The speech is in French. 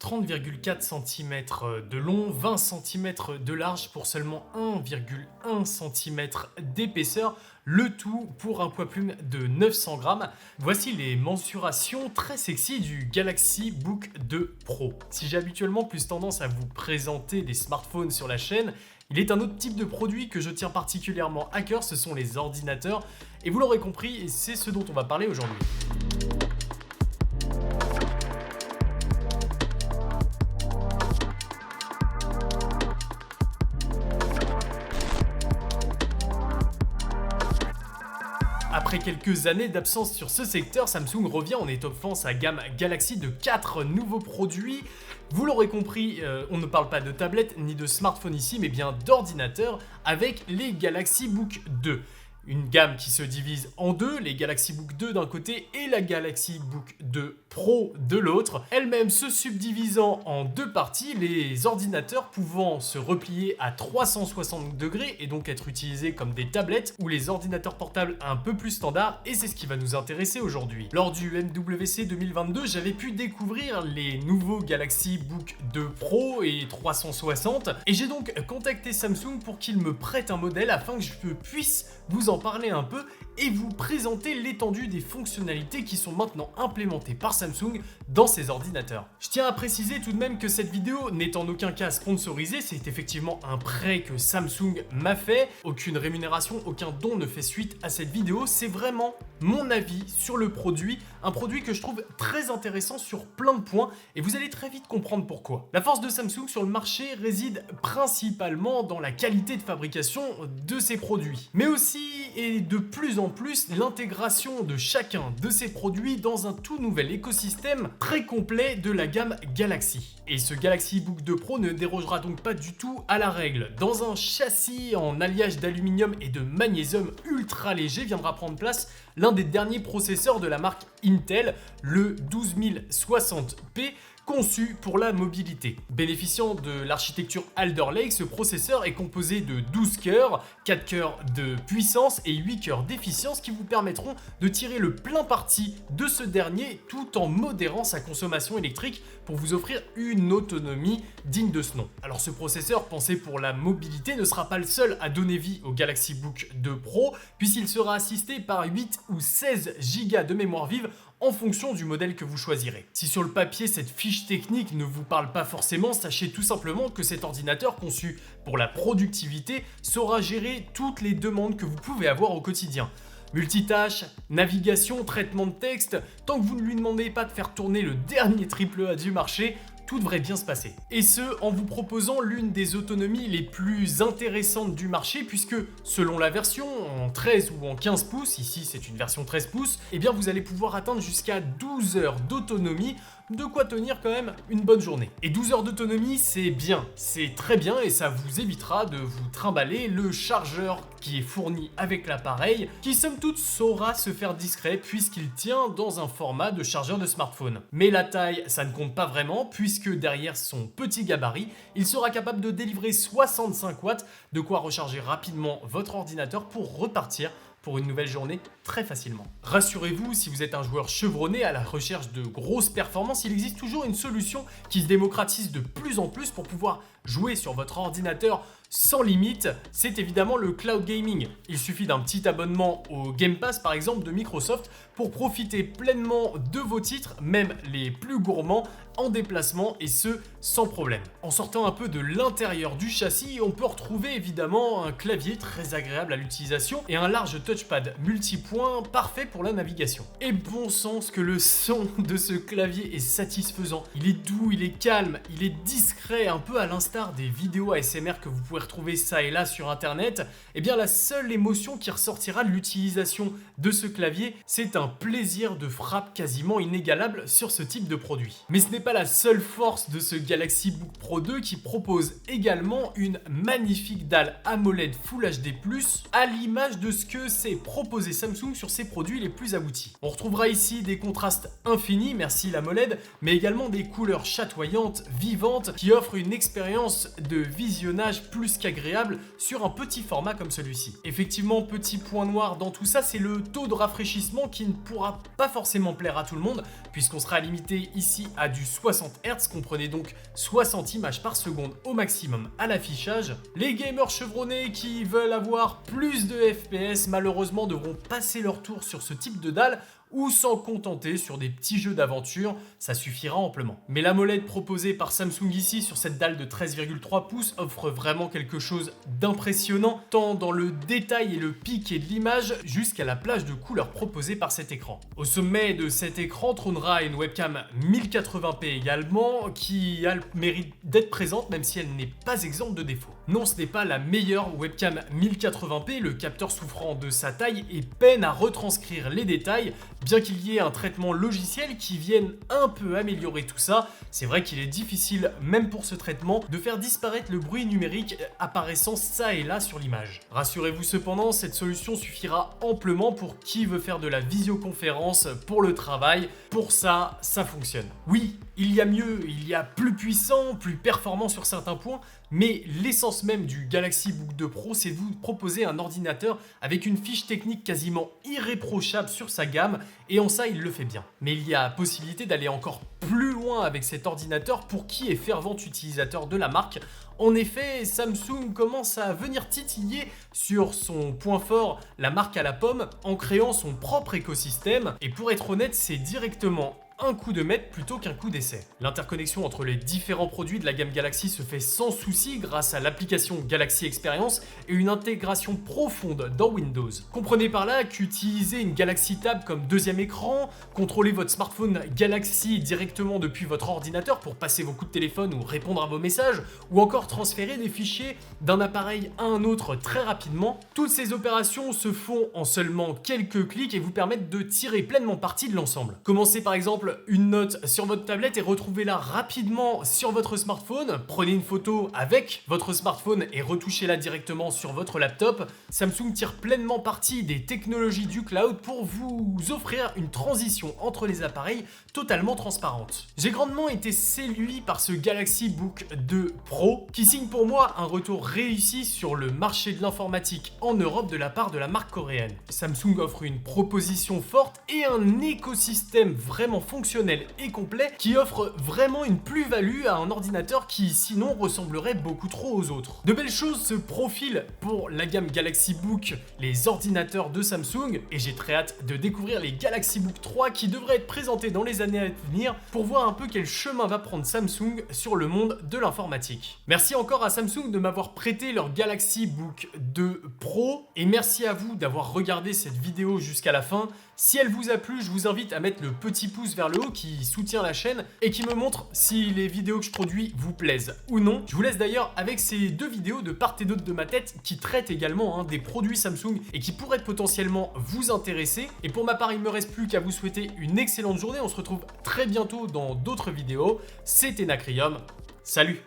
30,4 cm de long, 20 cm de large pour seulement 1,1 cm d'épaisseur, le tout pour un poids plume de 900 grammes. Voici les mensurations très sexy du Galaxy Book 2 Pro. Si j'ai habituellement plus tendance à vous présenter des smartphones sur la chaîne, il est un autre type de produit que je tiens particulièrement à cœur, ce sont les ordinateurs. Et vous l'aurez compris, c'est ce dont on va parler aujourd'hui. Après quelques années d'absence sur ce secteur, Samsung revient en étoffant sa gamme Galaxy de 4 nouveaux produits. Vous l'aurez compris, on ne parle pas de tablettes ni de smartphones ici, mais bien d'ordinateurs avec les Galaxy Book 2. Une gamme qui se divise en deux, les Galaxy Book 2 d'un côté et la Galaxy Book 2 Pro de l'autre, elle-même se subdivisant en deux parties, les ordinateurs pouvant se replier à 360 degrés et donc être utilisés comme des tablettes ou les ordinateurs portables un peu plus standards, et c'est ce qui va nous intéresser aujourd'hui. Lors du MWC 2022, j'avais pu découvrir les nouveaux Galaxy Book 2 Pro et 360 et j'ai donc contacté Samsung pour qu'il me prête un modèle afin que je puisse vous en parler un peu et vous présenter l'étendue des fonctionnalités qui sont maintenant implémentées par Samsung dans ces ordinateurs. Je tiens à préciser tout de même que cette vidéo n'est en aucun cas sponsorisée, c'est effectivement un prêt que Samsung m'a fait. Aucune rémunération, aucun don ne fait suite à cette vidéo, c'est vraiment mon avis sur le produit, un produit que je trouve très intéressant sur plein de points et vous allez très vite comprendre pourquoi. La force de Samsung sur le marché réside principalement dans la qualité de fabrication de ses produits, mais aussi et de plus en plus l'intégration de chacun de ces produits dans un tout nouvel écosystème très complet de la gamme Galaxy. Et ce Galaxy Book 2 Pro ne dérogera donc pas du tout à la règle. Dans un châssis en alliage d'aluminium et de magnésium ultra léger viendra prendre place l'un des derniers processeurs de la marque Intel, le 12060P, conçu pour la mobilité. Bénéficiant de l'architecture Alder Lake, ce processeur est composé de 12 cœurs, 4 cœurs de puissance et 8 cœurs d'efficience qui vous permettront de tirer le plein parti de ce dernier tout en modérant sa consommation électrique pour vous offrir une autonomie digne de ce nom. Alors ce processeur pensé pour la mobilité ne sera pas le seul à donner vie au Galaxy Book 2 Pro puisqu'il sera assisté par 8 ou 16 Go de mémoire vive en fonction du modèle que vous choisirez. Si sur le papier cette fiche technique ne vous parle pas forcément, sachez tout simplement que cet ordinateur conçu pour la productivité saura gérer toutes les demandes que vous pouvez avoir au quotidien. Multitâche, navigation, traitement de texte, tant que vous ne lui demandez pas de faire tourner le dernier AAA du marché, tout devrait bien se passer. Et ce, en vous proposant l'une des autonomies les plus intéressantes du marché, puisque selon la version, en 13 ou en 15 pouces, ici c'est une version 13 pouces, eh bien vous allez pouvoir atteindre jusqu'à 12 heures d'autonomie, de quoi tenir quand même une bonne journée. Et 12 heures d'autonomie, c'est bien, c'est très bien et ça vous évitera de vous trimballer le chargeur qui est fourni avec l'appareil, qui somme toute saura se faire discret puisqu'il tient dans un format de chargeur de smartphone. Mais la taille, ça ne compte pas vraiment puisque derrière son petit gabarit, il sera capable de délivrer 65 watts, de quoi recharger rapidement votre ordinateur pour repartir pour une nouvelle journée très facilement. Rassurez-vous, si vous êtes un joueur chevronné à la recherche de grosses performances, il existe toujours une solution qui se démocratise de plus en plus pour pouvoir jouer sur votre ordinateur sans limite, c'est évidemment le cloud gaming. Il suffit d'un petit abonnement au Game Pass par exemple de Microsoft pour profiter pleinement de vos titres, même les plus gourmands, en déplacement et ce sans problème. En sortant un peu de l'intérieur du châssis, on peut retrouver évidemment un clavier très agréable à l'utilisation et un large touchpad multipoint parfait pour la navigation. Et bon sens que le son de ce clavier est satisfaisant. Il est doux, il est calme, il est discret, un peu à l'instar des vidéos ASMR que vous pouvez retrouver ça et là sur internet. Et bien la seule émotion qui ressortira de l'utilisation de ce clavier, c'est un plaisir de frappe quasiment inégalable sur ce type de produit. Mais ce n'est pas la seule force de ce Galaxy Book Pro 2 qui propose également une magnifique dalle AMOLED Full HD+, à l'image de ce que s'est proposé Samsung sur ses produits les plus aboutis. On retrouvera ici des contrastes infinis, merci l'AMOLED, mais également des couleurs chatoyantes, vivantes, qui offrent une expérience de visionnage plus qu'agréable sur un petit format comme celui-ci. Effectivement, petit point noir dans tout ça, c'est le taux de rafraîchissement qui ne pourra pas forcément plaire à tout le monde, puisqu'on sera limité ici à du 60 Hz, comprenez donc 60 images par seconde au maximum à l'affichage. Les gamers chevronnés qui veulent avoir plus de FPS malheureusement devront passer leur tour sur ce type de dalle ou s'en contenter sur des petits jeux d'aventure, ça suffira amplement. Mais l'AMOLED proposée par Samsung ici sur cette dalle de 13,3 pouces offre vraiment quelque chose d'impressionnant, tant dans le détail et le piqué de l'image jusqu'à la plage de couleurs proposée par cet écran. Au sommet de cet écran trônera une webcam 1080p également, qui a le mérite d'être présente même si elle n'est pas exempte de défauts. Non, ce n'est pas la meilleure webcam 1080p, le capteur souffrant de sa taille et peine à retranscrire les détails, bien qu'il y ait un traitement logiciel qui vienne un peu améliorer tout ça. C'est vrai qu'il est difficile, même pour ce traitement, de faire disparaître le bruit numérique apparaissant ça et là sur l'image. Rassurez-vous cependant, cette solution suffira amplement pour qui veut faire de la visioconférence pour le travail. Pour ça, ça fonctionne. Oui, il y a mieux, il y a plus puissant, plus performant sur certains points, mais l'essence même du Galaxy Book 2 Pro, c'est de vous proposer un ordinateur avec une fiche technique quasiment irréprochable sur sa gamme, et en ça il le fait bien. Mais il y a possibilité d'aller encore plus loin avec cet ordinateur pour qui est fervent utilisateur de la marque. En effet, Samsung commence à venir titiller sur son point fort, la marque à la pomme, en créant son propre écosystème, et pour être honnête, c'est directement un coup de maître plutôt qu'un coup d'essai. L'interconnexion entre les différents produits de la gamme Galaxy se fait sans souci grâce à l'application Galaxy Experience et une intégration profonde dans Windows. Comprenez par là qu'utiliser une Galaxy Tab comme deuxième écran, contrôler votre smartphone Galaxy directement depuis votre ordinateur pour passer vos coups de téléphone ou répondre à vos messages, ou encore transférer des fichiers d'un appareil à un autre très rapidement, toutes ces opérations se font en seulement quelques clics et vous permettent de tirer pleinement parti de l'ensemble. Commencez par exemple une note sur votre tablette et retrouvez-la rapidement sur votre smartphone. Prenez une photo avec votre smartphone et retouchez-la directement sur votre laptop. Samsung tire pleinement parti des technologies du cloud pour vous offrir une transition entre les appareils totalement transparente. J'ai grandement été séduit par ce Galaxy Book 2 Pro qui signe pour moi un retour réussi sur le marché de l'informatique en Europe de la part de la marque coréenne. Samsung offre une proposition forte et un écosystème vraiment fonctionnel et complet qui offre vraiment une plus-value à un ordinateur qui sinon ressemblerait beaucoup trop aux autres. De belles choses se profilent pour la gamme Galaxy Book, les ordinateurs de Samsung, et j'ai très hâte de découvrir les Galaxy Book 3 qui devraient être présentés dans les années à venir pour voir un peu quel chemin va prendre Samsung sur le monde de l'informatique. Merci encore à Samsung de m'avoir prêté leur Galaxy Book 2 Pro et merci à vous d'avoir regardé cette vidéo jusqu'à la fin. Si elle vous a plu, je vous invite à mettre le petit pouce vers le haut qui soutient la chaîne et qui me montre si les vidéos que je produis vous plaisent ou non. Je vous laisse d'ailleurs avec ces deux vidéos de part et d'autre de ma tête qui traitent également des produits Samsung et qui pourraient potentiellement vous intéresser. Et pour ma part, il ne me reste plus qu'à vous souhaiter une excellente journée. On se retrouve très bientôt dans d'autres vidéos. C'était Nacrium. Salut!